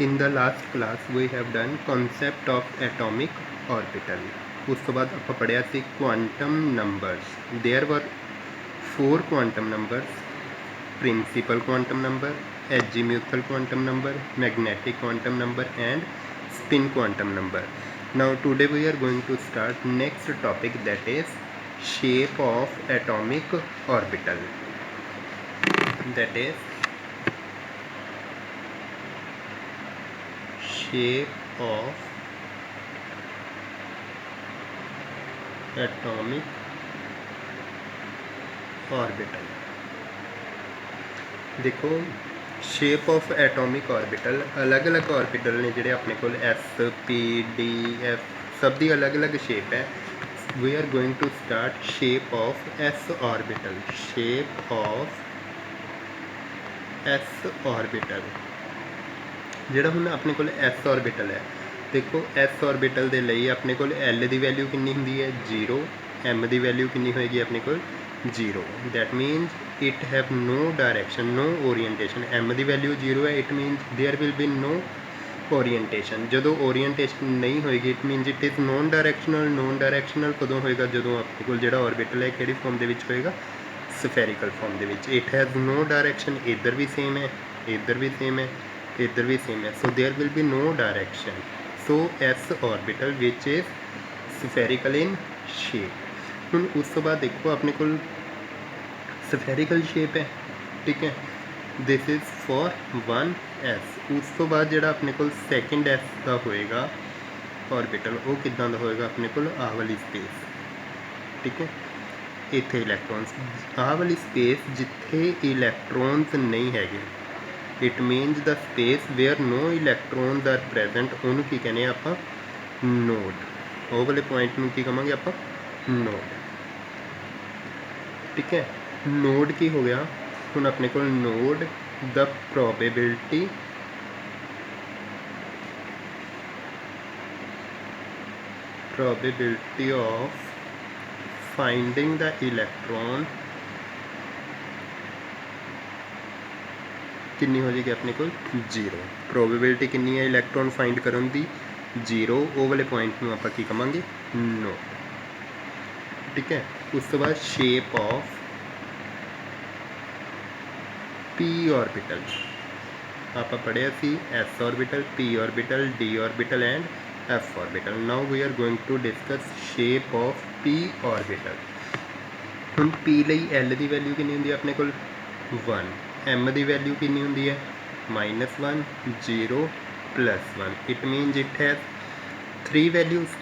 In the last class we have done concept of atomic orbital. ਉਸ ਤੋਂ ਬਾਅਦ ਆਪਾਂ ਪੜ੍ਹਿਆ ਸੀ quantum numbers. There were 4 quantum numbers: principal quantum number, azimuthal quantum number, magnetic quantum number and spin quantum number. Now today we are going to start next topic, that is shape of atomic orbital. That is shape of atomic orbital. देखो shape of atomic orbital अलग अलग orbital ने ਜਿਹੜੇ ਆਪਣੇ ਕੋਲ S P D F सब ਦੀ अलग अलग शेप है. We are going to start shape of S orbital. Shape of S orbital ਜਿਹੜਾ ਹੁਣ ਆਪਣੇ ਕੋਲ S orbital ਹੈ. ਦੇਖੋ S orbital ਦੇ ਲਈ ਆਪਣੇ ਕੋਲ L ਦੀ ਵੈਲਿਊ ਕਿੰਨੀ ਹੁੰਦੀ ਹੈ 0, M ਦੀ ਵੈਲਿਊ ਕਿੰਨੀ ਹੋਏਗੀ ਆਪਣੇ ਕੋਲ 0. That means it have no direction, no orientation. M the value 0 ਹੈ, it means there will be no orientation. ਜਦੋਂ orientation ਨਹੀਂ ਹੋਏਗੀ it means it is non directional. non directional ਕਦੋਂ ਹੋਏਗਾ ਜਦੋਂ ਆਪਣੇ ਕੋਲ ਜਿਹੜਾ orbital ਹੈ ਕਿਹੜੀ ਫਾਰਮ ਦੇ ਵਿੱਚ ਹੋਏਗਾ spherical ਫਾਰਮ ਦੇ ਵਿੱਚ. It has no direction. ਇੱਧਰ ਵੀ ਸੇਮ ਹੈ, ਇੱਧਰ ਵੀ ਸੇਮ ਹੈ, ਇੱਧਰ ਵੀ ਸੇਮ ਹੈ. So there will be no direction. So S orbital which is spherical in shape. ਹੁਣ ਉਸ ਤੋਂ ਬਾਅਦ ਦੇਖੋ ਆਪਣੇ ਕੋਲ spherical shape ਹੈ, ਠੀਕ ਹੈ. This is for 1s. ਉਸ ਤੋਂ ਬਾਅਦ ਜਿਹੜਾ ਆਪਣੇ ਕੋਲ second S ਦਾ ਹੋਏਗਾ orbital ਉਹ ਕਿੱਦਾਂ ਦਾ ਹੋਏਗਾ ਆਪਣੇ ਕੋਲ ਆਹ ਵਾਲੀ ਸਪੇਸ, ਠੀਕ ਹੈ. ਇੱਥੇ ਇਲੈਕਟ੍ਰੋਨਸ, ਆਹ ਵਾਲੀ ਸਪੇਸ ਜਿੱਥੇ ਇਲੈਕਟ੍ਰੋਨਸ ਨਹੀਂ ਹੈਗੇ, it means the space where no electrons are present, ਉਹਨੂੰ ਕੀ ਕਹਿੰਦੇ ਆ ਆਪਾਂ ਨੋਡ. ਉਹ ਵਾਲੇ ਪੁਆਇੰਟ ਨੂੰ ਕੀ ਕਹਾਂਗੇ ਆਪਾਂ ਨੋਡ, ਠੀਕ ਹੈ. ਨੋਡ ਕੀ ਹੋ ਗਿਆ ਹੁਣ ਆਪਣੇ ਕੋਲ node the probability of finding the electron ਕਿੰਨੀ ਹੋ ਜਾਏਗੀ ਆਪਣੇ ਕੋਲ 0. ਪ੍ਰੋਬੇਬਿਲਿਟੀ ਕਿੰਨੀ ਹੈ ਇਲੈਕਟ੍ਰੋਨ ਫਾਈਂਡ ਕਰਨ ਦੀ 0. ਉਹ ਵਾਲੇ ਪੁਆਇੰਟ ਨੂੰ ਆਪਾਂ ਕੀ ਕਹਾਂਗੇ ਨੋਡ, ਠੀਕ ਹੈ. ਉਸ ਤੋਂ ਬਾਅਦ ਸ਼ੇਪ ਆਫ P orbital ਆਪਾਂ ਪੜ੍ਹਿਆ ਸੀ S orbital, P orbital, D orbital and F orbital. Now we are going to discuss shape of P orbital. ਹੁਣ P ਲਈ L ਦੀ ਵੈਲਿਊ ਕਿੰਨੀ ਹੁੰਦੀ ਹੈ ਆਪਣੇ ਕੋਲ 1, M ਦੀ ਵੈਲਿਊ ਕਿੰਨੀ ਹੁੰਦੀ ਹੈ -1, 0, +1. It means it has 3 values.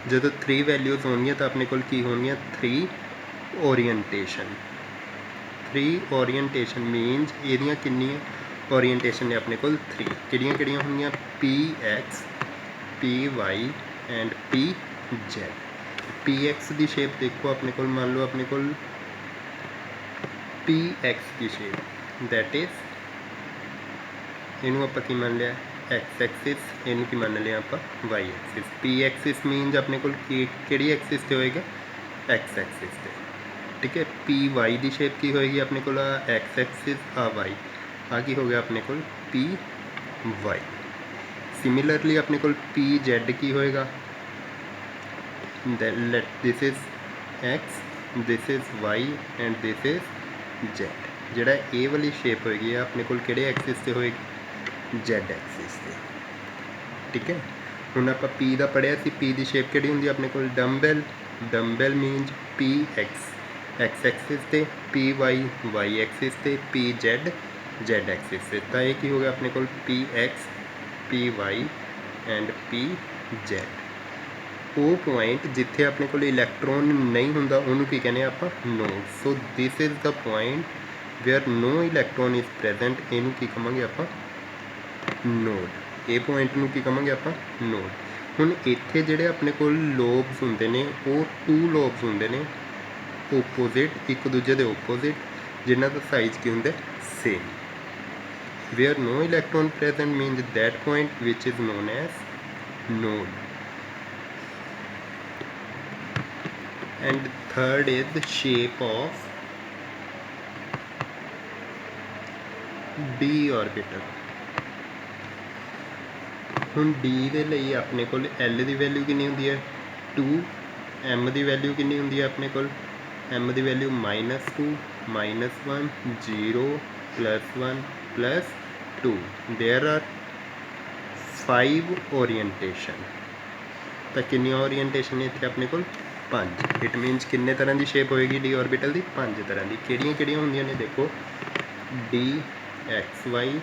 ਜਦੋਂ 3 ਵੈਲਿਊਜ਼ ਹੋਣਗੀਆਂ ਤਾਂ ਆਪਣੇ ਕੋਲ ਕੀ ਹੋਣਗੀਆਂ 3 ਓਰੀਐਂਟੇਸ਼ਨ. 3 ਓਰੀਐਂਟੇਸ਼ਨ ਮੀਨਸ ਇਹਦੀਆਂ ਕਿੰਨੀਆਂ ਓਰੀਐਂਟੇਸ਼ਨ ਨੇ ਆਪਣੇ ਕੋਲ 3. ਕਿਹੜੀਆਂ ਕਿਹੜੀਆਂ ਹੋਣਗੀਆਂ PX, PY and PZ. PX the shape ਦੇਖੋ ਆਪਣੇ ਕੋਲ, ਮੰਨ ਲਓ ਆਪਣੇ ਕੋਲ PX the shape, that is ਇਹਨੂੰ ਆਪਾਂ ਕੀ ਮੰਨ ਲਿਆ x ਐਕਸਿਸ, ਇਹਨੂੰ ਕੀ ਮੰਨ ਲਿਆ ਆਪਾਂ y Axis. P Axis means ਆਪਣੇ ਕੋਲ ਕਿਹੜੀ ਐਕਸਿਸ 'ਤੇ ਹੋਏਗਾ x ਐਕਸਿਸ 'ਤੇ, ਠੀਕ ਹੈ. PY ਦੀ ਸ਼ੇਪ ਕੀ ਹੋਏਗੀ ਆਪਣੇ ਕੋਲ x ਐਕਸਿਸ, y, ਆ ਕੀ ਹੋ ਗਿਆ ਆਪਣੇ ਕੋਲ PY. ਸਿਮਿਲਰਲੀ ਆਪਣੇ ਕੋਲ PZ ਕੀ ਹੋਏਗਾ, this is x, this is y and this is z. ਜਿਹੜਾ ਇਹ ਵਾਲੀ ਸ਼ੇਪ ਹੋਏਗੀ ਆਪਣੇ ਕੋਲ ਕਿਹੜੇ ਐਕਸਿਸ 'ਤੇ ਹੋਏਗੀ Z ਐਕਸਿਸ 'ਤੇ, ਠੀਕ ਹੈ. ਹੁਣ ਆਪਾਂ P ਦਾ ਪੜ੍ਹਿਆ ਸੀ, P ਦੀ ਸ਼ੇਪ ਕਿਹੜੀ ਹੁੰਦੀ ਆਪਣੇ ਕੋਲ dumbbell. Dumbbell means PX x Axis 'ਤੇ, PY y ਐਕਸਿਸ 'ਤੇ, PZ z ਐਕਸਿਸ 'ਤੇ. ਤਾਂ ਇਹ ਕੀ ਹੋ ਗਿਆ ਆਪਣੇ ਕੋਲ PX, PY ਐਂਡ PZ. ਉਹ ਪੁਆਇੰਟ ਜਿੱਥੇ ਆਪਣੇ ਕੋਲ ਇਲੈਕਟ੍ਰੋਨ ਨਹੀਂ ਹੁੰਦਾ ਉਹਨੂੰ ਕੀ ਕਹਿੰਦੇ ਆਪਾਂ node. So this is the point where no electron is present, ਇਹਨੂੰ ਕੀ ਕਹਾਂਗੇ ਆਪਾਂ ਨੋਡ. ਇਹ ਪੁਆਇੰਟ ਨੂੰ ਕੀ ਕਹਾਂਗੇ ਆਪਾਂ ਨੋਡ. ਹੁਣ ਇੱਥੇ ਜਿਹੜੇ ਆਪਣੇ ਕੋਲ ਲੋਬਸ ਹੁੰਦੇ ਨੇ ਉਹ 2 ਲੋਬਸ ਹੁੰਦੇ ਨੇ ਓਪੋਜ਼ਿਟ, ਇੱਕ ਦੂਜੇ ਦੇ ਓਪੋਜ਼ਿਟ, ਜਿਨ੍ਹਾਂ ਦਾ ਸਾਈਜ਼ ਕੀ ਹੁੰਦਾ same. Where no electron present means that point which is known as node. And third is the shape of d orbital. ਹੁਣ डी ਦੇ ਲਈ ਆਪਣੇ ਕੋਲ L ਦੀ ਵੈਲਿਊ ਕਿੰਨੀ ਹੁੰਦੀ ਹੈ 2, M ਦੀ ਵੈਲਿਊ ਕਿੰਨੀ ਹੁੰਦੀ ਹੈ ਆਪਣੇ ਕੋਲ M the value -2 -1 0 +1 +2 there are 5 ओरीएंटेशन। तो कितनी ओरीएंटेशन ने इतने अपने को 5। इट मीनस किन्ने तरह की शेप होएगी डी ऑर्बिटल की 5 तरह की। किहड़ियां होंदियां ने देखो D X Y,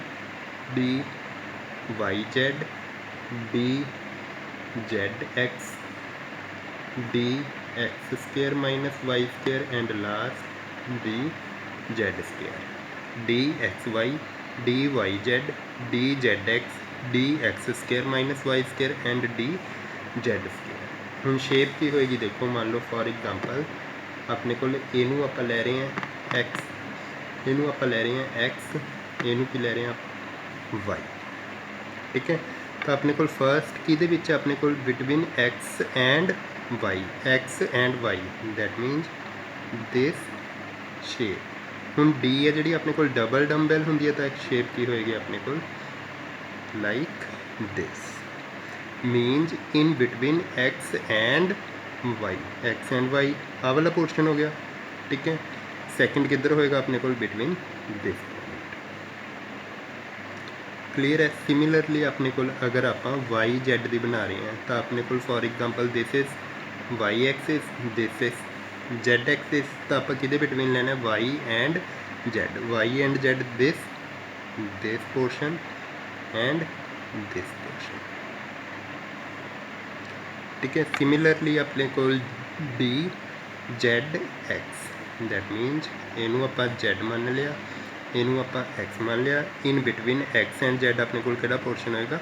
D Y Z, D Z X, D X square minus Y square and last D Z square. D X Y, D Y Z, D Z X, D X square minus Y square and D Z square. ਹੁਣ shape की होएगी देखो मान लो for example अपने को इनू आप लै रहे हैं एक्स, इनू आप लै रहे हैं एक्स, इनू की लै रहे हैं आप वाई। ठीक है, तो अपने को फर्स्ट कि अपने को between X and Y, X and Y that means this shape. हुण डी है जी अपने को डबल डंबल होंगी है तो एक शेप की होएगी अपने को like this means in between X and Y, X and Y आ वाला पोर्शन हो गया। ठीक है, सैकेंड किधर होएगा अपने को बिटवीन दिस पॉइंट। क्लीयर है। सिमिलरली अपने को अगर आप वाई जेड की बना रहे हैं तो अपने को for example this is Y axis, this is Z axis, तो आप कि बिटवीन लेना Y and Z, Y and Z this portion and this portion. ठीक है, सिमिलरली अपने को D Z X that means इनू आप जेड मान लिया, इनू आप एक्स मान लिया, इन बिटवीन एक्स एंड जेड अपने को किहड़ा पोर्शन होएगा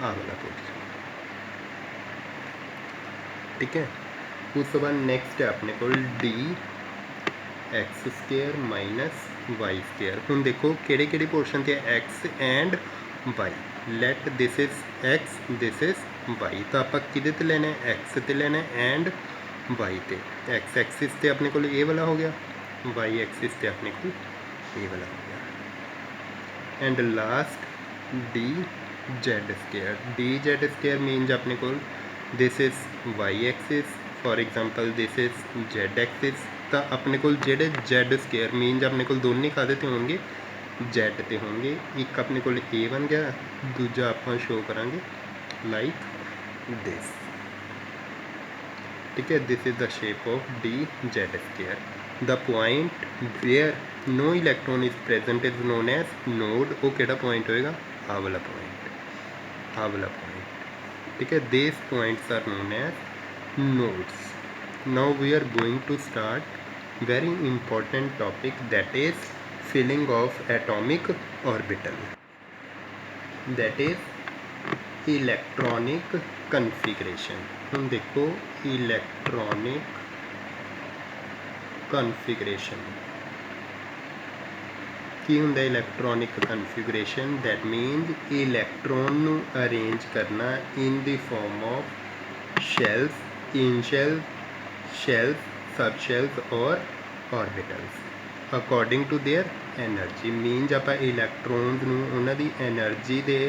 आ वाला पोर्शन। ठीक है, उस बाद नेक्स्ट है अपने को D X square minus Y square. हुण देखो किहड़े किहड़े पोर्शन थे X and Y, let this is X, this is Y, तो आप किहदे ते लेना है एक्स ते लेना है एंड वाई ते। एक्स एक्सिस ते अपने को ये वाला हो गया, वाई एक्सिस ते अपने को ये वाला हो गया and last D Z square. D Z square means अपने को this is Y axis, for example this is Z axis, तो अपने को जेडे जेड स्क्वेयर मीनस अपने को दोनों काहदे ते होंगे जेड ते होंगे। एक अपने को ए बन गया, दूजा आप शो करांगे लाइक दिस। ठीक है, this is the shape of D Z square. The point where no electron is present is known as node. वो किहड़ा पॉइंट होएगा आ वाला पॉइंट, आ वाला पॉइंट। ठीक है, this points are known as nodes. Now we are going to start very important topic that is filling of atomic orbital, that is electronic configuration. हम देखो electronic configuration की हुंदा electronic configuration that means electron नू arrange करना in the form of shells, in shells, shells, sub shells और orbitals according to their energy. Means आप electrons नू उन्हां दी एनर्जी दे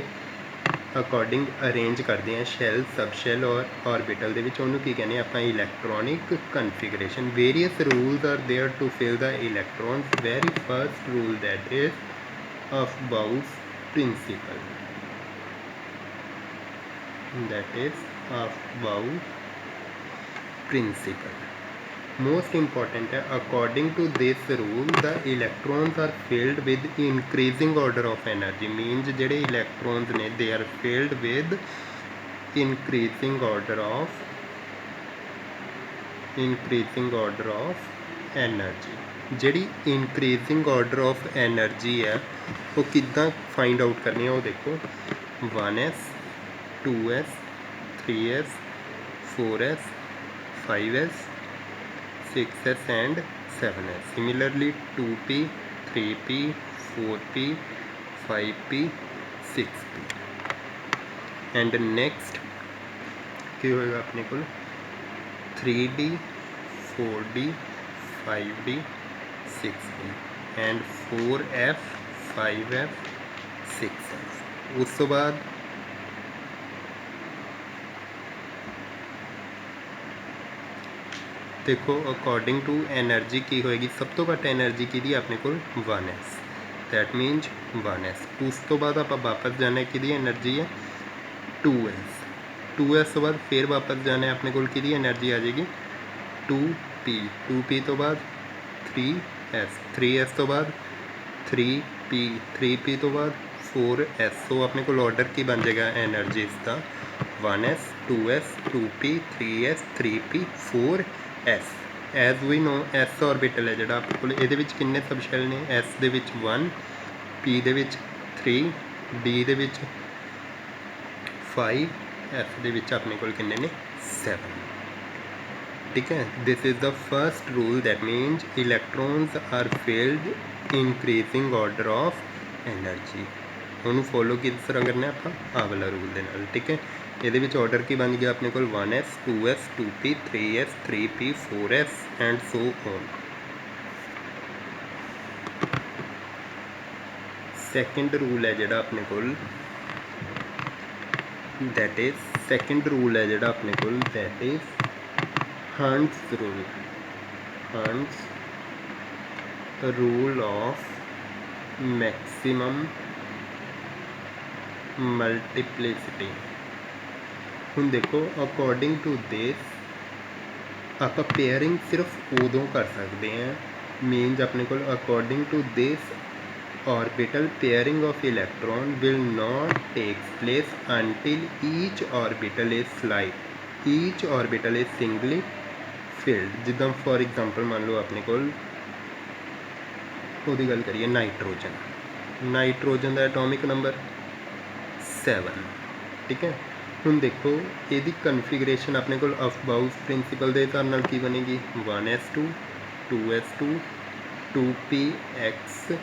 अकॉर्डिंग अरेंज करते हैं शैल, सब शैल और ऑर्बिटल दे विच। उन्होंने की कहने आप electronic configuration. Various rules are there to fill the electrons. Very first rule that is of Aufbau principle, that is of Aufbau principle most important है। According to this rule the electrons are filled with increasing order of energy. Means जेडे electrons ने they are filled with increasing order of energy. जेडी increasing order of energy है वो किद्दां find out करनी है वो देखो 1s 2s 3s 4s 5s 6s and 7s. Similarly 2p 3p 4p 5p 6p and next क्या होगा अपने को 3d 4d 5d 6d and 4f 5f 6f। उस तो बाद देखो अकॉर्डिंग टू एनर्जी की होएगी, सब तो घट एनर्जी की अपने को 1s, दैट मीनज 1s। उस तो बाद आप वापस जाना कि एनर्जी है 2s, 2s तो बाद फिर वापस जाना है अपने को कि एनर्जी आ जाएगी 2p, 2p तो बाद 3s, 3s तो बाद 3p, 3p तो बाद 4s। तो अपने को ऑर्डर की बन जाएगा एनर्जीज का 1s 2s 2p 3s 3p 4s। As we know s orbital है जोड़ा अपने को ये किन्ने सबशैल ने, एस दे 1 p दे 3 d दे 5 f दे अपने को किन्ने ने 7। ठीक है, this is the first rule that means electrons are filled increasing order of energy. उन्होंने फॉलो किस तरह करना आप आ वाला रूल के नाल। ठीक है, ये ऑर्डर की बन गया अपने को 1s 2s 2p 3s 3p 4s and so on. Second rule है जोड़ा अपने को दैट इज सैकेंड रूल है जोड़ा अपने को that is Hund's rule. Hund's rule of maximum multiplicity. हुण देखो अकॉर्डिंग टू दिस आप पेयरिंग सिर्फ उदों कर सकते हैं, मीनज अपने को according to this orbital pairing of electron will not takes place until each orbital is slide, each orbital is singly filled. जिदा फॉर एग्जाम्पल मान लो अपने को ਉਹਦੀ गल करिए नाइट्रोजन, नाइट्रोजन का एटॉमिक नंबर 7। ठीक है, ਹੁਣ देखो यदि कन्फिगरेशन अपने को अफबाउस प्रिंसीपल के हिसाब नाल की बनेगी 1s2 2s2 2px1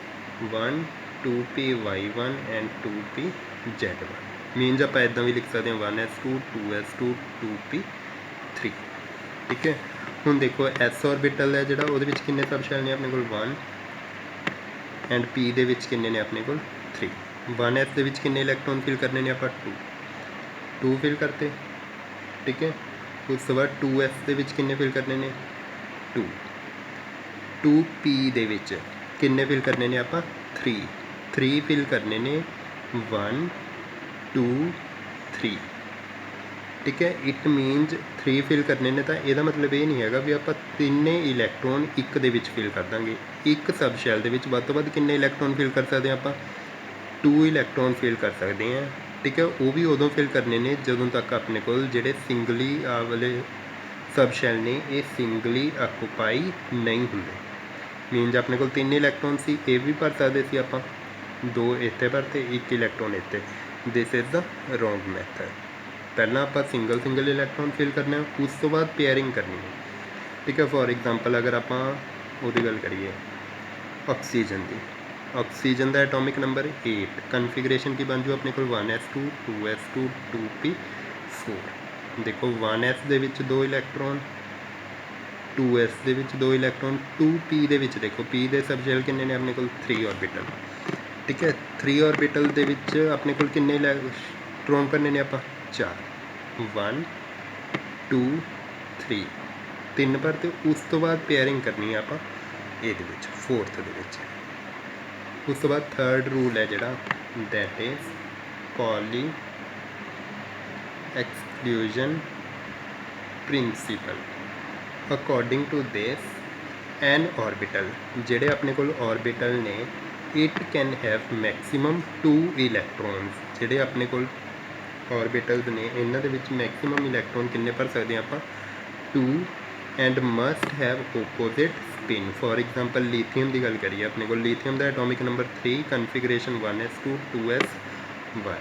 2py1 and 2pz1। मीनज आप इदा भी लिख सकते हैं 1s2 2s2 2p3। ठीक है, ਹੁਣ देखो एस ऑर्बिटल है जोड़ा वो किन्ने सबशैल ने अपने को 1 एंड p दे विच किन्ने ने अपने को 3। 1s दे विच किन्ने इलैक्ट्रॉन फिल करने ने आप 2 फिल करते। ठीक है, उस बाद 2s दे विच किन्ने फिल करने ने 2, 2p दे विच किन्ने फिल करने ने आप 3, 3 फिल करने ने 1 2 3। ठीक है, इट मीनज 3 फिल करने ने, तो यह मतलब ये नहीं है भी आप तीने इलैक्ट्रॉन एक दे विच फिल कर देंगे। एक सब शैल दे विच वध तो वध किन्ने इलैक्ट्रॉन फिल कर सकते हैं आप 2 इलैक्ट्रॉन फिल कर सकते हैं। ठीक है, वो भी उदों फिल करने ने जदों तक अपने को जेडे सिंगली आ वाले सब शैल ने ये सिंगली ऑक्यूपाई नहीं होंगे। मीनज अपने को 3 इलैक्ट्रॉन सी ये भी भर सकते सी आप 2 इत्थे भरते 1 इलैक्ट्रॉन इत्थे। This is the wrong method. पहला आप सिंगल सिंगल इलैक्ट्रॉन फिल करना है, उस तो बाद पेयरिंग करनी है। ठीक है, फॉर एग्जाम्पल अगर आप वो गल करिए ऑक्सीजन की, ऑक्सीजन का एटॉमिक नंबर 8, कन्फिगरेशन की बन जो अपने को 1s2 2s2 2p4। देखो 1s दे विच 2 इलैक्ट्रॉन, 2s दे विच 2 इलैक्ट्रॉन, 2p दे विच देखो p दे सबशैल किन्ने ने अपने को 3 ऑर्बिटल। ठीक है, 3 ऑर्बिटल दे विच अपने को किन्ने इलैक्ट्रॉन भरने ने आप 4, 1 2 3 3 भरते। उस तो बाद पेयरिंग करनी है आप ये फोर्थ दे विच। उस तो बाद थर्ड रूल है जोड़ा that is Pauli exclusion principle. According to this an orbital जेडे अपने को ऑर्बिटल ने it can have maximum 2 electrons. जेडे अपने को ऑर्बिटल्स ने इन्हां दे विच मैक्सिमम इलैक्ट्रॉन किन्ने भर सकते हैं आप 2 and must have opposite spin. For example lithium की गल करिए अपने को लीथियम का atomic number 3, configuration 1s2 2s1।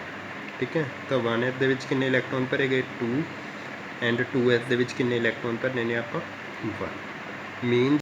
ठीक है, तो 1s दे विच किन्ने इलैक्ट्रॉन भरे गए 2 एंड 2s दे विच किन्ने इलैक्ट्रॉन भरने ने आप 1। मीन